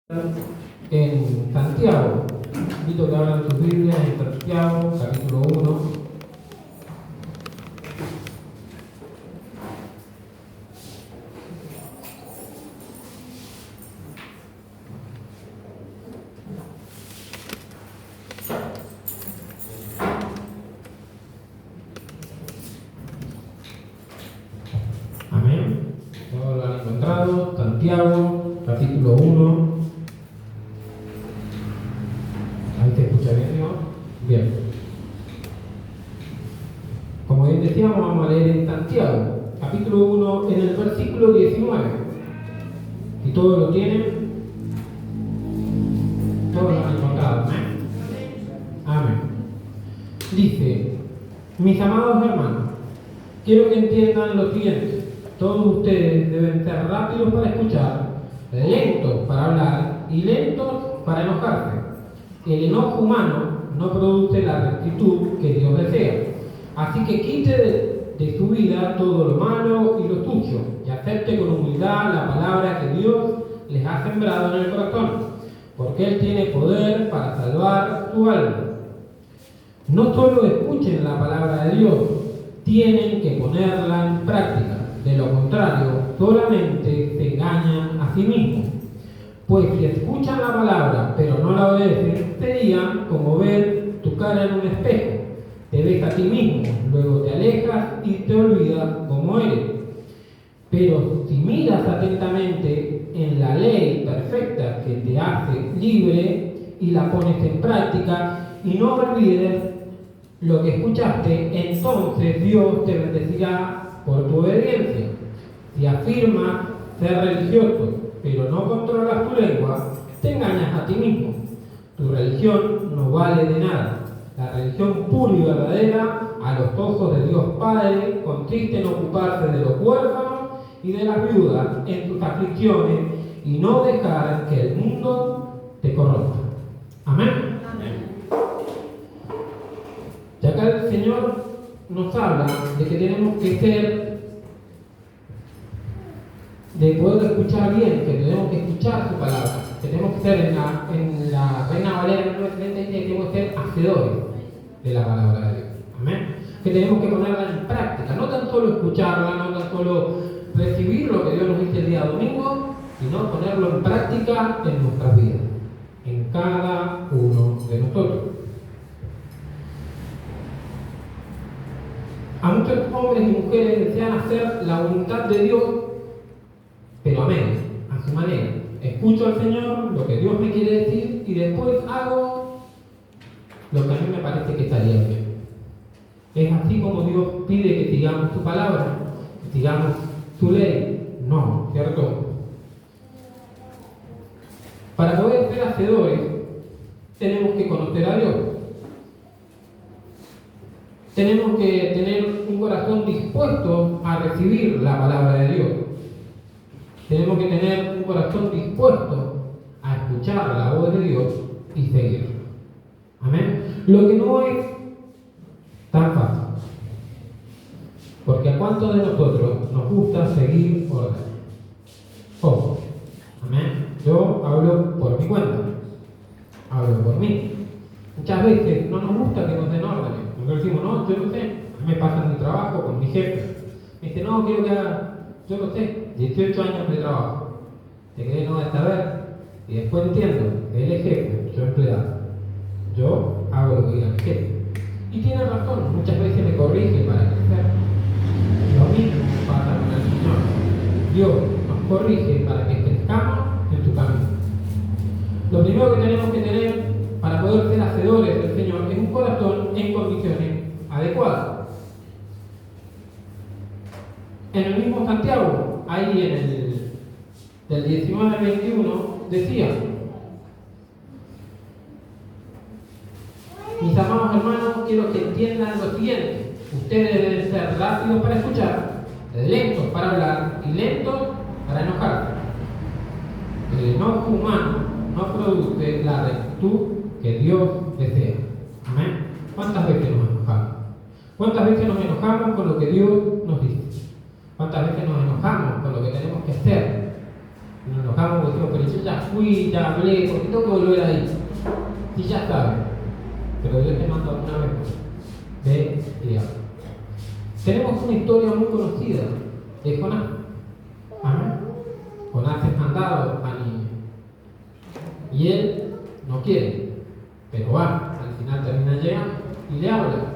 en Santiago. Invito que abran sus Biblias en Santiago, capítulo 1. Amén. Todos lo han encontrado. Santiago, capítulo 1. Ahí se escucha bien, ¿no? Bien. Como bien decíamos, vamos a leer en Santiago, capítulo 1, en el versículo 19. Si todos lo tienen, todos lo han encontrado. Amén. Amén. Dice: mis amados hermanos, quiero que entiendan lo siguiente. Todos ustedes deben ser rápidos para escuchar, lentos para hablar y lentos para enojarse. El enojo humano no produce la rectitud que Dios desea. Así que quite de su vida todo lo malo y lo sucio y acepte con humildad la palabra que Dios les ha sembrado en el corazón, porque Él tiene poder para salvar su alma. No solo escuchen la palabra de Dios, tienen que ponerla en práctica. De lo contrario, solamente se engañan a sí mismos. Pues si escuchan la palabra, pero no la obedecen, sería como ver tu cara en un espejo. Te ves a ti mismo, luego te alejas y te olvidas cómo eres. Pero si miras atentamente en la ley perfecta que te hace libre y la pones en práctica y no olvides lo que escuchaste, entonces Dios te bendecirá por tu obediencia. Si afirmas ser religioso, pero no controlas tu lengua, te engañas a ti mismo. Tu religión no vale de nada. La religión pura y verdadera, a los ojos de Dios Padre, consiste en ocuparse de los huérfanos y de las viudas en sus aflicciones y no dejar que el mundo te corrompa. Amén. Amén. Y acá el Señor nos habla de que tenemos que ser, de poder escuchar bien, que tenemos que escuchar su palabra, que tenemos que ser en la Reina Valera 1970, que tenemos que ser hacedores de la palabra de Dios. Amén. Que tenemos que ponerla en práctica, no tan solo escucharla, no tan solo recibir lo que Dios nos dice el día domingo, sino ponerlo en práctica en nuestras vidas, en cada uno de nosotros. A muchos hombres y mujeres desean hacer la voluntad de Dios, pero a menos, a su manera. Escucho al Señor, lo que Dios me quiere decir, y después hago lo que a mí me parece que estaría bien. ¿Es así como Dios pide que sigamos su palabra, que sigamos su ley? No, ¿cierto? Para poder ser hacedores, tenemos que conocer a Dios. Tenemos que tener un corazón dispuesto a recibir la palabra de Dios. Tenemos que tener un corazón dispuesto a escuchar la voz de Dios y seguirlo. Amén. Lo que no es tan fácil. Porque a cuántos de nosotros nos gusta seguir órdenes. Ojo. Amén. Yo hablo por mi cuenta. Hablo por mí. Muchas veces no nos gusta que nos den órdenes. Nosotros decimos, no, yo no sé. A mí me pasa en mi trabajo con mi jefe. Me dice, no, quiero que haga, yo lo sé, 18 años de trabajo. Te quedé no de saber. Y después entiendo, él es jefe, yo empleado. Yo hago lo que diga mi jefe. Y tiene razón, muchas veces me corrige para crecer. Lo mismo pasa con el Señor. Dios nos corrige para que crezcamos en su camino. Lo primero que tenemos que tener para poder ser hacedores del Señor es un corazón en condiciones adecuadas. En el mismo Santiago, ahí en el del 19 al 21, decía: mis amados hermanos, quiero que entiendan lo siguiente. Ustedes deben ser rápidos para escuchar, lentos para hablar y lentos para enojarse. El enojo humano no produce la rectitud que Dios desea. Amén. ¿Cuántas veces nos enojamos? ¿Cuántas veces nos enojamos con lo que Dios nos dice? ¿Cuántas veces nos enojamos con lo que tenemos que hacer? Nos enojamos porque decimos, pero yo ya fui, ya hablé, ¿por qué tengo que volver ahí? Y ya sabe. Pero Dios te manda una vez más. Ve y habla. Tenemos una historia muy conocida de Jonás. Amén. Jonás es mandado a Nínive. Y él no quiere, pero va. Al final termina llegando y le habla.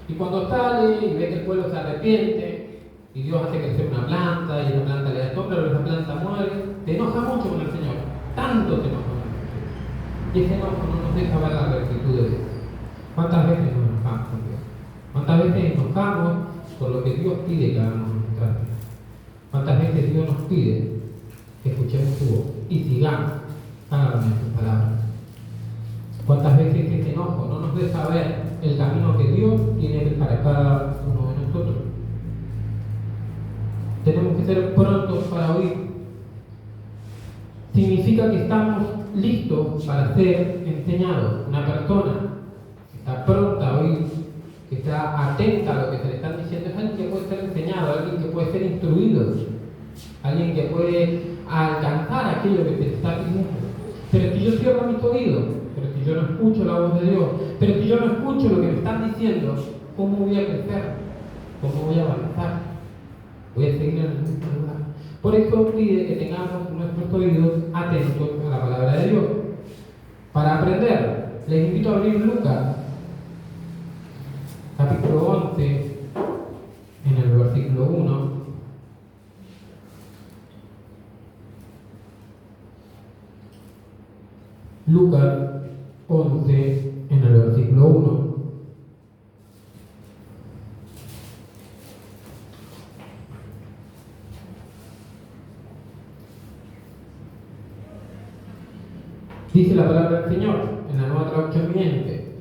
Y cuando sale y ve que el pueblo se arrepiente, y Dios hace crecer una planta, y la planta le da sombra, pero esa planta muere, te enoja mucho con el Señor. Tanto te enoja con el Señor. Y ese enojo no nos deja ver la rectitud de Dios. ¿Cuántas veces nos enojamos con Dios? ¿Cuántas veces enojamos por lo que Dios pide que hagamos en nuestra vida? ¿Cuántas veces Dios nos pide que escuchemos su voz y sigamos cada una de sus palabras? ¿Cuántas veces este enojo no nos deja ver el camino que Dios tiene para cada uno de nosotros? Tenemos que ser prontos para oír. Significa que estamos listos para ser enseñados. Una persona que está pronta a oír, que está atenta a lo que se le están diciendo, es alguien que puede ser enseñado, alguien que puede ser instruido, alguien que puede alcanzar aquello que se le está pidiendo. Pero si yo cierro mis oídos, pero si yo no escucho la voz de Dios, pero si yo no escucho lo que me están diciendo, ¿cómo voy a crecer? ¿Cómo voy a avanzar? Voy a seguir en el mismo lugar. Por eso pide que tengamos nuestros oídos atentos a la palabra de Dios. Para aprender, les invito a abrir Lucas, capítulo 11, en el versículo 1. Lucas 11, en el versículo 1. Dice la palabra del Señor en la Nueva Traducción Viviente.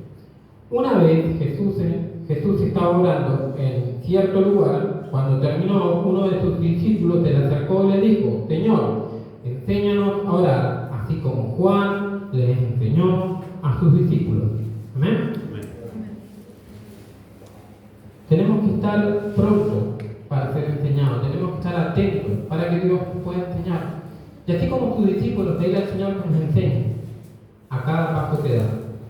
Una vez Jesús estaba orando en cierto lugar. Cuando terminó, uno de sus discípulos se le acercó y le dijo: Señor, enséñanos a orar, así como Juan les enseñó a sus discípulos. ¿Amén? Tenemos que estar prontos para ser enseñados, tenemos que estar atentos para que Dios nos pueda enseñar. Y así como sus discípulos, pedirle al Señor que nos enseñe a cada paso que da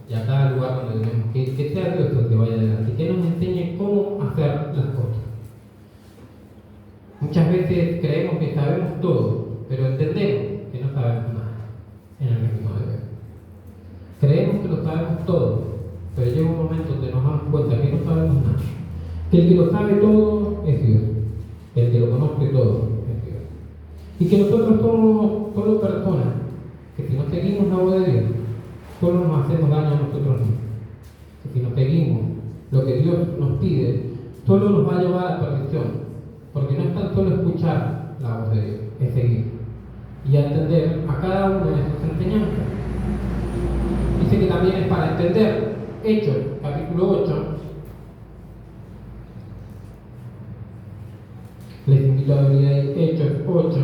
y a cada lugar donde tenemos que ir, que sea Dios el que vaya adelante, que nos enseñe cómo hacer las cosas. Muchas veces creemos que sabemos todo, pero entendemos que no sabemos nada en el reino de Dios. Creemos que lo sabemos todo, pero llega un momento donde nos damos cuenta que no sabemos nada. Que el que lo sabe todo es Dios, el que lo conoce todo es Dios. Y que nosotros somos solo personas que si no seguimos la voz de Dios, solo nos hacemos daño a nosotros mismos. Que si no seguimos lo que Dios nos pide, solo nos va a llevar a la perdición. Porque no es tan solo escuchar la voz de Dios, es seguir y atender a cada una de sus enseñanzas. Dice que también es para entender. Hechos, capítulo 8. Les invito a abrir ahí Hechos 8.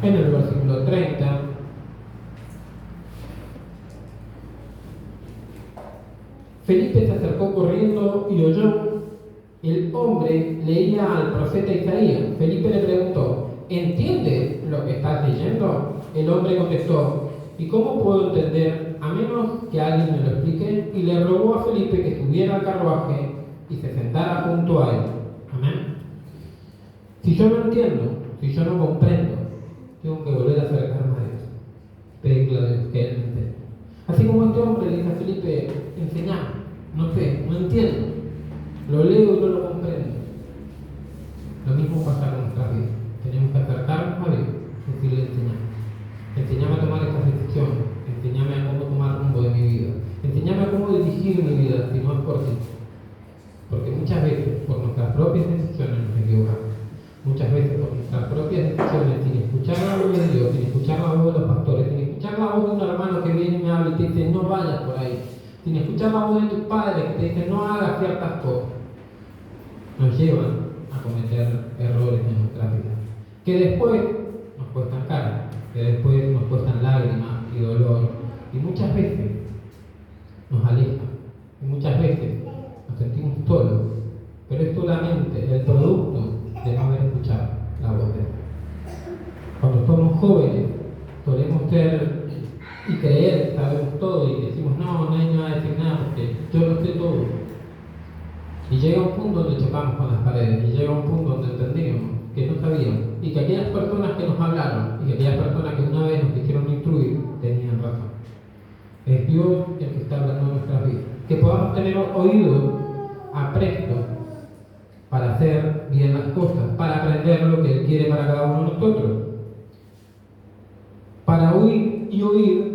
En el versículo 30. Felipe se acercó corriendo y oyó. El hombre leía al profeta Isaías. Felipe le preguntó: ¿entiendes lo que estás leyendo? El hombre contestó: ¿y cómo puedo entender a menos que alguien me lo explique? Y le rogó a Felipe que subiera al carruaje y se sentara junto a él. Amén. Si yo no entiendo, si yo no comprendo, tengo que volver a acercarme a Dios, pedirle a Dios que Él me enseñe. Así como este hombre le dice a Felipe: enseñame, no sé, no entiendo, lo leo y no lo comprendo. Lo mismo pasa con nuestra vida. Tenemos que acercarnos a Dios, decirle: enseñame a tomar estas decisiones, enseñame a cómo tomar rumbo de mi vida, enseñame a cómo dirigir mi vida si no es por ti. Porque muchas veces por nuestras propias decisiones nos equivocamos. Muchas veces por nuestras propias decisiones, sin escuchar la voz de Dios, sin escuchar la voz de los pastores, sin escuchar la voz de un hermano que viene y me habla y te dice: no vayas por ahí, sin escuchar la voz de tus padres que te dicen: no hagas ciertas cosas, nos llevan a cometer errores en nuestra vida, que después nos cuestan caro, que después nos cuestan lágrimas y dolor, y muchas veces nos alejan, y muchas veces nos sentimos solos, pero es solamente el producto jóvenes solemos ser y creer que sabemos todo y decimos, no, nadie me va a decir nada porque yo lo sé todo. Y llega un punto donde chocamos con las paredes, y llega un punto donde entendimos que no sabíamos, y que aquellas personas que nos hablaron, y que aquellas personas que una vez nos quisieron instruir, tenían razón. Es Dios el que está hablando en nuestras vidas. Que podamos tener oído apresto para hacer bien las cosas, para aprender lo que Él quiere para cada uno de nosotros. Para oír y oír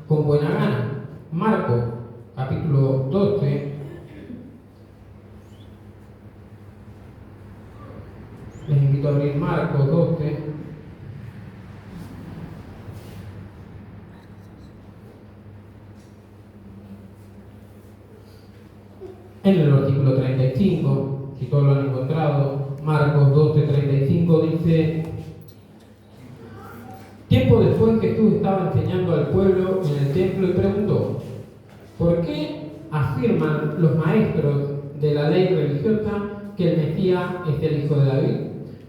con buena gana. Marcos, capítulo 12. Les invito a abrir Marcos 12. En el versículo 35, si todos lo han encontrado, Marcos 12:35 dice: tiempo después Jesús estaba enseñando al pueblo en el templo y preguntó: ¿por qué afirman los maestros de la ley religiosa que el Mesías es el hijo de David?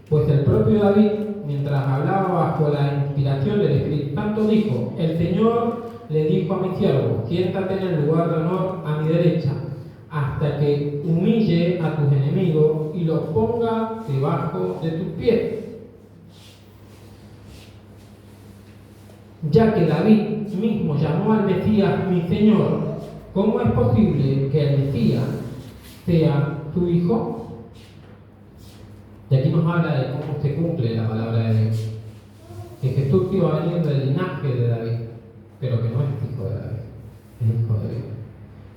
Pues el propio David, mientras hablaba bajo la inspiración del Espíritu Santo, dijo: el Señor le dijo a mi siervo, siéntate en el lugar de honor a mi derecha, hasta que humille a tus enemigos y los ponga debajo de tus pies. Ya que David mismo llamó al Mesías mi Señor, ¿cómo es posible que el Mesías sea su hijo? Y aquí nos habla de cómo se cumple la palabra de Dios. Que Jesús iba a venir del linaje de David, pero que no es hijo de David, es hijo de Dios.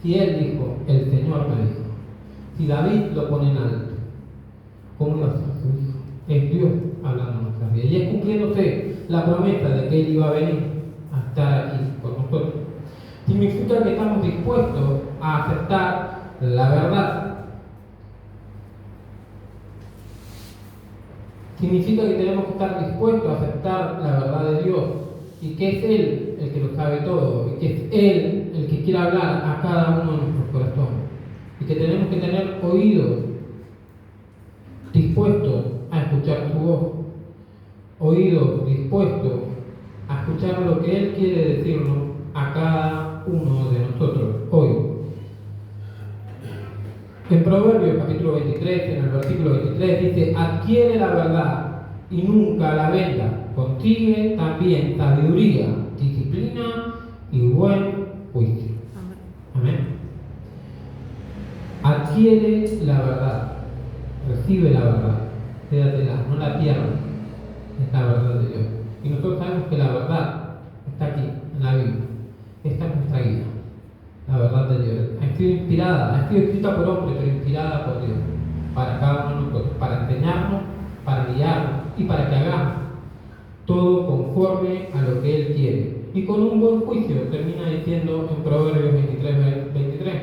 Si Él dijo, el Señor me dijo, si David lo pone en alto, ¿cómo iba a ser su hijo? Es Dios hablando en nuestras vidas. Y es cumpliéndose la promesa de que Él iba a venir a estar aquí con nosotros. Significa que estamos dispuestos a aceptar la verdad. Significa que tenemos que estar dispuestos a aceptar la verdad de Dios y que es Él el que lo sabe todo y que es Él el que quiere hablar a cada uno de nuestros corazones y que tenemos que tener oídos dispuestos a escuchar su voz, oídos dispuestos a escuchar lo que Él quiere decirnos a cada uno de nosotros hoy. En Proverbios capítulo 23, en el versículo 23 dice: adquiere la verdad y nunca la venda, consigue también sabiduría, disciplina y buen juicio. Amén. Adquiere la verdad, recibe la verdad, quédatela, no la pierdas, es la verdad de Dios. Y nosotros sabemos que la verdad está aquí, en la Biblia, esta es nuestra guía. La verdad de Dios ha sido inspirada, ha sido escrita por hombres, pero inspirada por Dios, para cada uno de nosotros, para enseñarnos, para guiarnos y para que hagamos todo conforme a lo que Él quiere. Y con un buen juicio, termina diciendo en Proverbios 23.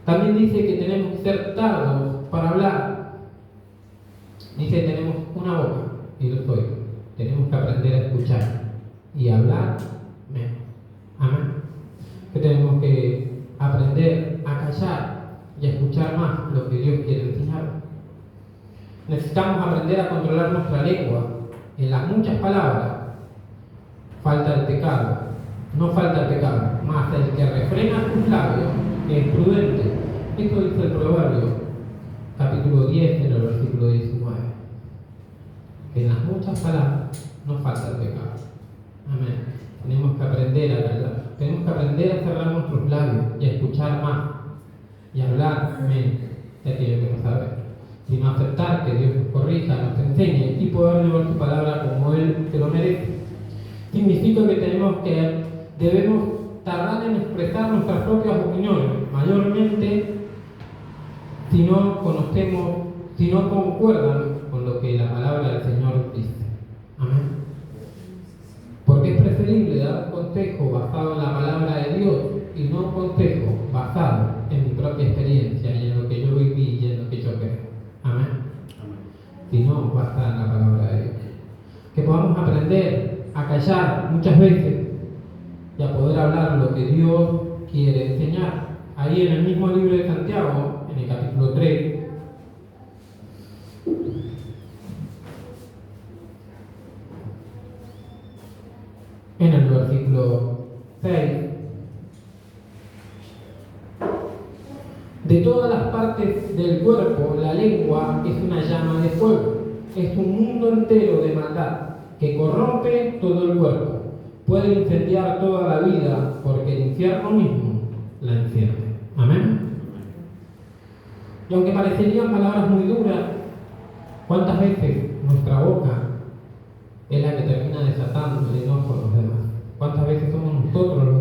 También dice que tenemos que ser tardos para hablar. Dice: tenemos una boca y lo soy. Tenemos que aprender a escuchar y hablar menos. Amén. Que tenemos que aprender a callar y a escuchar más lo que Dios quiere enseñar. Necesitamos aprender a controlar nuestra lengua. En las muchas palabras falta el pecado. No falta el pecado, más el que refrena sus labios es prudente. Esto dice el Proverbio, capítulo 10, en el versículo 19. Que en las muchas palabras no falta el pecado. Amén. Tenemos que aprender a callar. Tenemos que aprender a cerrar nuestros labios y a escuchar más y a hablar menos de aquello que no sabemos, sino aceptar que Dios nos corrija, nos enseñe y poder llevar su palabra como Él se lo merece. Significa que debemos tardar en expresar nuestras propias opiniones, mayormente si no concuerdan con lo que la palabra del Señor dice. Amén. Porque es preferible dar un consejo basado en la palabra de Dios y no un consejo basado en mi propia experiencia y en lo que yo viví y en lo que yo creo. Amén. Sino basada en la palabra de Dios. Que podamos aprender a callar muchas veces y a poder hablar lo que Dios quiere enseñar. Ahí en el mismo libro de Santiago, en el capítulo 3, en el versículo 6. De todas las partes del cuerpo, la lengua es una llama de fuego. Es un mundo entero de maldad que corrompe todo el cuerpo. Puede incendiar toda la vida porque el infierno mismo la enciende. Amén. Y aunque parecerían palabras muy duras, ¿cuántas veces nuestra boca es la que termina desatando el enojo a los demás? ¿Cuántas veces somos nosotros los